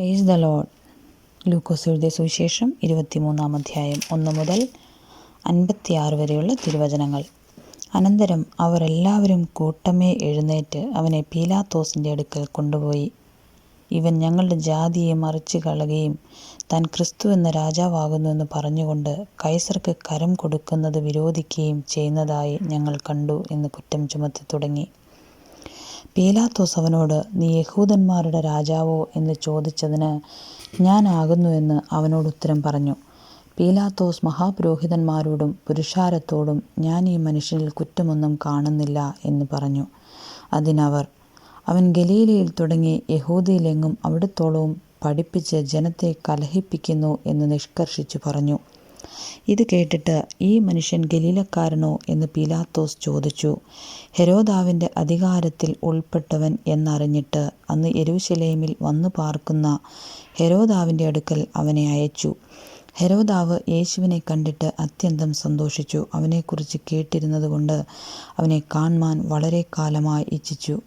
Praise the Lord. ലൂക്കോസ് എഴുതിയ സുവിശേഷം 23-ാം അധ്യായം 1 മുതൽ 56 വരെയുള്ള തിരുവചനങ്ങൾ. അനന്തരം അവർ എല്ലാവരും കൂട്ടമേ എഴുന്നേറ്റ് അവനെ പീലാത്തോസിൻ്റെ അടുക്കൽ കൊണ്ടുപോയി. ഇവൻ ഞങ്ങളുടെ ജാതിയെ മറിച്ച് കളയുകയും താൻ ക്രിസ്തു എന്ന രാജാവാകുന്നു എന്ന് പറഞ്ഞുകൊണ്ട് കൈസർക്ക് കരം കൊടുക്കുന്നത് വിരോധിക്കുകയും ചെയ്യുന്നതായി ഞങ്ങൾ കണ്ടു എന്ന് കുറ്റം ചുമത്തി തുടങ്ങി. പീലാത്തോസ് അവനോട്, നീ യഹൂദന്മാരുടെ രാജാവോ എന്ന് ചോദിച്ചതിന്, ഞാനാകുന്നു എന്ന് അവനോട് ഉത്തരം പറഞ്ഞു. പീലാത്തോസ് മഹാപുരോഹിതന്മാരോടും പുരുഷാരത്തോടും, ഞാൻ ഈ മനുഷ്യനിൽ കുറ്റമൊന്നും കാണുന്നില്ല എന്ന് പറഞ്ഞു. അതിനവർ, അവൻ ഗലീലയിൽ തുടങ്ങി യഹൂദയിലെങ്ങും അവിടത്തോളവും പഠിപ്പിച്ച് ജനത്തെ കലഹിപ്പിക്കുന്നു എന്ന് നിഷ്കർഷിച്ചു പറഞ്ഞു. ഇത് കേട്ടിട്ട്, ഈ മനുഷ്യൻ ഗലീലക്കാരനോ എന്ന് പീലാത്തോസ് ചോദിച്ചു. ഹെരോദാവിൻ്റെ അധികാരത്തിൽ ഉൾപ്പെട്ടവൻ എന്നറിഞ്ഞിട്ട് അന്ന് യെരൂശലേമിൽ വന്നു പാർക്കുന്ന ഹെരോദാവിൻ്റെ അടുക്കൽ അവനെ അയച്ചു. ഹെരോദാവ് യേശുവിനെ കണ്ടിട്ട് അത്യന്തം സന്തോഷിച്ചു. അവനെക്കുറിച്ച് കേട്ടിരുന്നത് കൊണ്ട് അവനെ കാൺമാൻ വളരെ കാലമായി ഇച്ഛിച്ചു.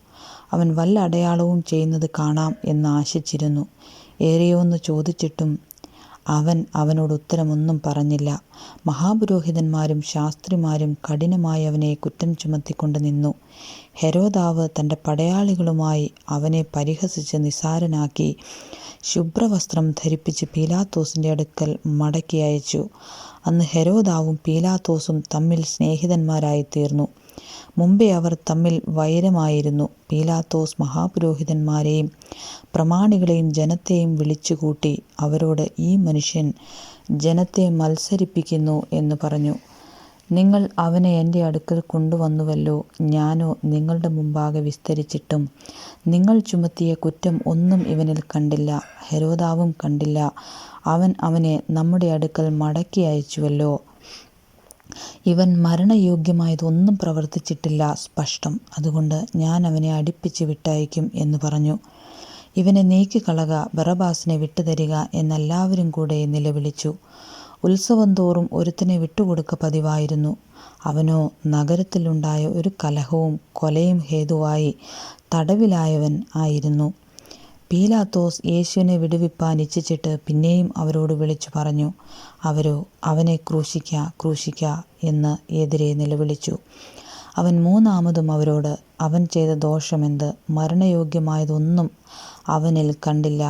അവൻ വല്ല അടയാളവും ചെയ്യുന്നത് കാണാം എന്ന് ആശിച്ചിരുന്നു. ഏറിയോന്ന് ചോദിച്ചിട്ടും അവൻ അവനോട് ഉത്തരമൊന്നും പറഞ്ഞില്ല. മഹാപുരോഹിതന്മാരും ശാസ്ത്രിമാരും കഠിനമായി അവനെ കുറ്റം ചുമത്തിക്കൊണ്ട് നിന്നു. ഹെരോദാവ് തൻ്റെ പടയാളികളുമായി അവനെ പരിഹസിച്ച് നിസാരനാക്കി ശുഭ്രവസ്ത്രം ധരിപ്പിച്ച് പീലാത്തോസിൻ്റെ അടുക്കൽ മടക്കി അയച്ചു. അന്ന് ഹെരോദാവും പീലാത്തോസും തമ്മിൽ സ്നേഹിതന്മാരായി തീർന്നു. മുമ്പേ അവർ തമ്മിൽ വൈരമായിരുന്നു. പീലാത്തോസ് മഹാപുരോഹിതന്മാരെയും പ്രമാണികളെയും ജനത്തെയും വിളിച്ചുകൂട്ടി അവരോട്, ഈ മനുഷ്യൻ ജനത്തെ മത്സരിപ്പിക്കുന്നു എന്ന് പറഞ്ഞു. നിങ്ങൾ അവനെ എൻ്റെ അടുക്കൽ കൊണ്ടുവന്നുവല്ലോ. ഞാനോ നിങ്ങളുടെ മുമ്പാകെ വിസ്തരിച്ചിട്ടും നിങ്ങൾ ചുമത്തിയ കുറ്റം ഒന്നും ഇവനിൽ കണ്ടില്ല, ഹെരോദാവും കണ്ടില്ല. അവൻ അവനെ നമ്മുടെ അടുക്കൽ മടക്കി അയച്ചുവല്ലോ. ഇവൻ മരണയോഗ്യമായതൊന്നും പ്രവർത്തിച്ചിട്ടില്ല, സ്പഷ്ടം. അതുകൊണ്ട് ഞാൻ അവനെ അടിപ്പിച്ച് വിട്ടയക്കും എന്ന് പറഞ്ഞു. ഇവനെ നീക്കിക്കളക, ബറബാസിനെ വിട്ടുതരിക എന്നെല്ലാവരും കൂടെ നിലവിളിച്ചു. ഉത്സവം തോറും ഒരുത്തനെ വിട്ടുകൊടുക്ക പതിവായിരുന്നു. അവനോ നഗരത്തിലുണ്ടായ ഒരു കലഹവും കൊലയും ഹേതുവായി തടവിലായവൻ ആയിരുന്നു. പീലാത്തോസ് യേശുവിനെ വിടുവിപ്പാൻ ഇച്ഛിച്ചിട്ട് പിന്നെയും അവരോട് വിളിച്ചു പറഞ്ഞു. അവരോ, അവനെ ക്രൂശിക്ക, ക്രൂശിക്ക എന്ന് എതിരെ നിലവിളിച്ചു. അവൻ മൂന്നാമതും അവരോട്, അവൻ ചെയ്ത ദോഷമെന്ത്? മരണയോഗ്യമായതൊന്നും അവനിൽ കണ്ടില്ല.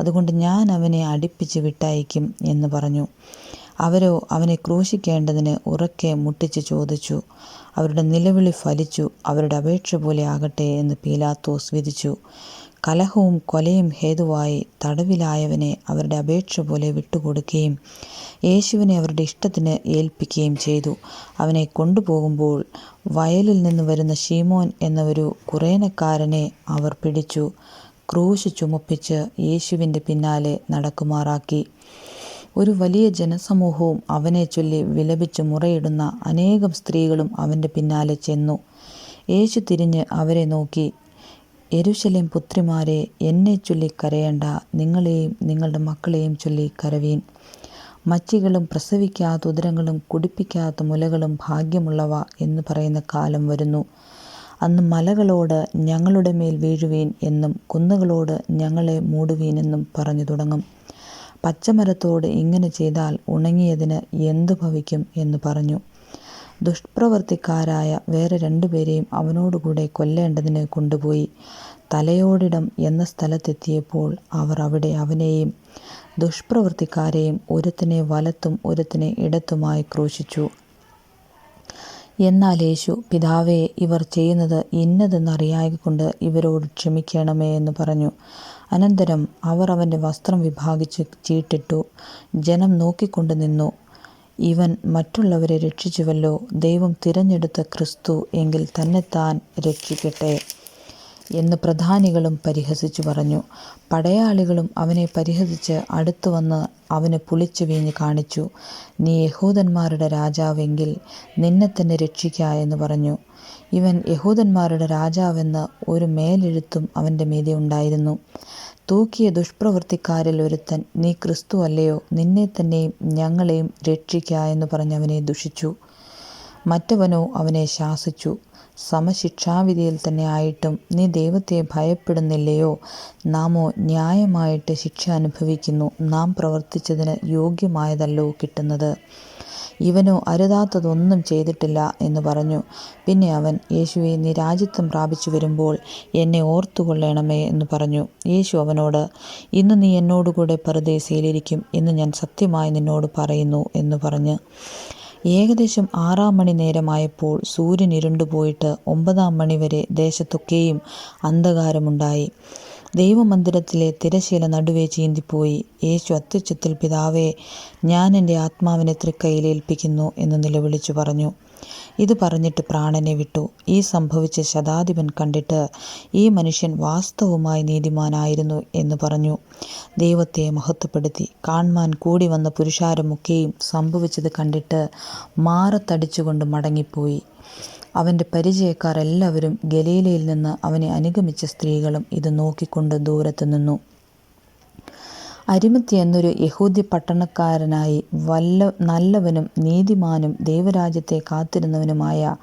അതുകൊണ്ട് ഞാൻ അവനെ അടിപ്പിച്ച് വിട്ടയക്കും എന്ന് പറഞ്ഞു. അവരോ അവനെ ക്രൂശിക്കേണ്ടതിന് ഉറക്കെ മുട്ടിച്ച് ചോദിച്ചു. അവരുടെ നിലവിളി ഫലിച്ചു. അവരുടെ അപേക്ഷ പോലെ ആകട്ടെ എന്ന് പീലാത്തോസ് വിധിച്ചു. കലഹവും കൊലയും ഹേതുവായി തടവിലായവനെ അവരുടെ അപേക്ഷ പോലെ വിട്ടുകൊടുക്കുകയും യേശുവിനെ അവരുടെ ഇഷ്ടത്തിന് ഏൽപ്പിക്കുകയും ചെയ്തു. അവനെ കൊണ്ടുപോകുമ്പോൾ വയലിൽ നിന്ന് വരുന്ന ശീമോൻ എന്ന ഒരു കുറേനക്കാരനെ അവർ പിടിച്ചു ക്രൂശ് ചുമപ്പിച്ച് യേശുവിൻ്റെ പിന്നാലെ നടക്കുമാറാക്കി. ഒരു വലിയ ജനസമൂഹവും അവനെ ചൊല്ലി വിലപിച്ച് മുറയിടുന്ന അനേകം സ്ത്രീകളും അവൻ്റെ പിന്നാലെ ചെന്നു. യേശു തിരിഞ്ഞ് അവരെ നോക്കി, യെരൂശലേം പുത്രിമാരെ, എന്നെ ചൊല്ലി കരയണ്ട, നിങ്ങളെയും നിങ്ങളുടെ മക്കളെയും ചൊല്ലി കരവീൻ. മച്ചികളും പ്രസവിക്കാത്ത ഉദരങ്ങളും കുടിപ്പിക്കാത്ത മുലകളും ഭാഗ്യമുള്ളവ എന്ന് പറയുന്ന കാലം വരുന്നു. അന്ന് മലകളോട് ഞങ്ങളുടെ മേൽ വീഴുവീൻ എന്നും കുന്നുകളോട് ഞങ്ങളെ മൂടുവീൻ എന്നും പറഞ്ഞു തുടങ്ങും. പച്ചമരത്തോട് ഇങ്ങനെ ചെയ്താൽ ഉണങ്ങിയതിന് എന്തു ഭവിക്കും എന്ന് പറഞ്ഞു. ദുഷ്പ്രവർത്തിക്കാരായ വേറെ 2 പേരെയും അവനോടുകൂടെ കൊല്ലേണ്ടതിന് കൊണ്ടുപോയി. തലയോടിടം എന്ന സ്ഥലത്തെത്തിയപ്പോൾ അവർ അവിടെ അവനെയും ദുഷ്പ്രവർത്തിക്കാരെയും ഒരുത്തനെ വലത്തും ഒരുത്തനെ ഇടത്തുമായി ക്രൂശിച്ചു. എന്നാൽ യേശു, പിതാവേ, ഇവർ ചെയ്യുന്നത് ഇന്നതെന്നറിയായകൊണ്ട് ഇവരോട് ക്ഷമിക്കണമേ എന്ന് പറഞ്ഞു. അനന്തരം അവർ അവൻ്റെ വസ്ത്രം വിഭാഗിച്ച് ചീട്ടിട്ടു. ജനം നോക്കിക്കൊണ്ട് നിന്നു. ഇവൻ മറ്റുള്ളവരെ രക്ഷിച്ചുവല്ലോ. ദൈവം തിരഞ്ഞെടുത്ത ക്രിസ്തു എങ്കിൽ തന്നെത്താൻ രക്ഷിക്കട്ടെ എന്ന് പ്രധാനികളും പരിഹസിച്ചു പറഞ്ഞു. പടയാളികളും അവനെ പരിഹസിച്ച് അടുത്തു വന്ന് അവന് പുളിച്ച വീഞ്ഞ് കാണിച്ചു. നീ യഹൂദന്മാരുടെ രാജാവെങ്കിൽ നിന്നെ തന്നെ രക്ഷിക്ക എന്ന് പറഞ്ഞു. ഇവൻ യഹൂദന്മാരുടെ രാജാവെന്ന് ഒരു മേലെഴുത്തും അവൻ്റെ മീതെ ഉണ്ടായിരുന്നു. തൂക്കിയ ദുഷ്പ്രവൃത്തിക്കാരിൽ ഒരുത്തൻ, നീ ക്രിസ്തു അല്ലയോ? നിന്നെ തന്നെയും ഞങ്ങളെയും രക്ഷിക്ക എന്ന് പറഞ്ഞ് അവനെ ദുഷിച്ചു. മറ്റവനോ അവനെ ശാസിച്ചു. സമശിക്ഷാവിധിയിൽ തന്നെ ആയിട്ടും നീ ദൈവത്തെ ഭയപ്പെടുന്നില്ലയോ? നാമോ ന്യായമായിട്ട് ശിക്ഷ അനുഭവിക്കുന്നു. നാം പ്രവർത്തിച്ചതിന് യോഗ്യമായതല്ലോ കിട്ടുന്നത്. ഇവനോ അരുതാത്തതൊന്നും ചെയ്തിട്ടില്ല എന്ന് പറഞ്ഞു. പിന്നെ അവൻ, യേശുവേ, നീ രാജ്യത്വം പ്രാപിച്ചു വരുമ്പോൾ എന്നെ ഓർത്തുകൊള്ളണമേ എന്ന് പറഞ്ഞു. യേശു അവനോട്, ഇന്ന് നീ എന്നോടുകൂടെ പറുദീസയിലിരിക്കും എന്ന് ഞാൻ സത്യമായി നിന്നോട് പറയുന്നു എന്ന് പറഞ്ഞ്. ഏകദേശം 6 മണി നേരമായപ്പോൾ സൂര്യൻ ഇരുണ്ടുപോയിട്ട് 9 മണിവരെ ദേശത്തൊക്കെയും അന്ധകാരമുണ്ടായി. ദൈവമന്ദിരത്തിലെ തിരശ്ശീല നടുവേ ചീന്തിപ്പോയി. യേശു അത്യുച്ചത്തിൽ, പിതാവേ, ഞാൻ എൻ്റെ ആത്മാവിനെ തൃക്കൈയിലേൽപ്പിക്കുന്നു എന്ന് നിലവിളിച്ചു പറഞ്ഞു. ഇത് പറഞ്ഞിട്ട് പ്രാണനെ വിട്ടു. ഈ സംഭവിച്ച ശതാധിപൻ കണ്ടിട്ട്, ഈ മനുഷ്യൻ വാസ്തവമായി നീതിമാനായിരുന്നു എന്ന് പറഞ്ഞു. ദൈവത്തെ മഹത്വപ്പെടുത്തി. കാൺമാൻ കൂടി വന്ന പുരുഷാരമൊക്കെയും സംഭവിച്ചത് കണ്ടിട്ട് മാറത്തടിച്ചുകൊണ്ട് മടങ്ങിപ്പോയി. അവൻ്റെ പരിചയക്കാർ എല്ലാവരും ഗലീലയിൽ നിന്ന് അവനെ അനുഗമിച്ച സ്ത്രീകളും ഇത് നോക്കിക്കൊണ്ട് ദൂരത്ത് നിന്നു. അരിമത്യ എന്നൊരു യഹൂദ്യ പട്ടണക്കാരനായി നല്ലവനും നീതിമാനും ദൈവരാജ്യത്തെ കാത്തിരുന്നവനുമായ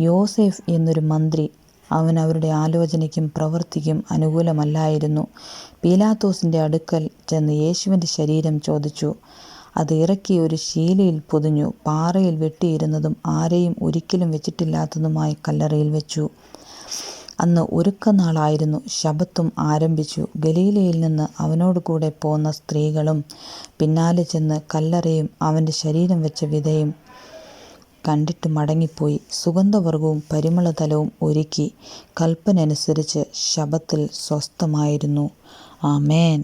യോസേഫ് എന്നൊരു മന്ത്രി, അവൻ അവരുടെ ആലോചനയ്ക്കും പ്രവൃത്തിക്കും അനുകൂലമല്ലായിരുന്നു, പീലാത്തോസിൻ്റെ അടുക്കൽ ചെന്ന് യേശുവിൻ്റെ ശരീരം ചോദിച്ചു. അത് ഇറക്കി ഒരു ശീലയിൽ പൊതിഞ്ഞു, പാറയിൽ വെട്ടിയിരുന്നതും ആരെയും ഒരിക്കലും വെച്ചിട്ടില്ലാത്തതുമായ കല്ലറയിൽ വെച്ചു. അന്ന് ഒരുക്കനാളായിരുന്നു. ശബ്ബത്തും ആരംഭിച്ചു. ഗലീലയിൽ നിന്ന് അവനോട് കൂടെ പോന്ന സ്ത്രീകളും പിന്നാലെ ചെന്ന് കല്ലറയും അവൻ്റെ ശരീരം വെച്ച വിധയും കണ്ടിട്ട് മടങ്ങിപ്പോയി. സുഗന്ധവർഗവും പരിമളതലവും ഒരുക്കി കൽപ്പന അനുസരിച്ച് ശബ്ബത്തിൽ സ്വസ്ഥമായിരുന്നു. ആമേൻ.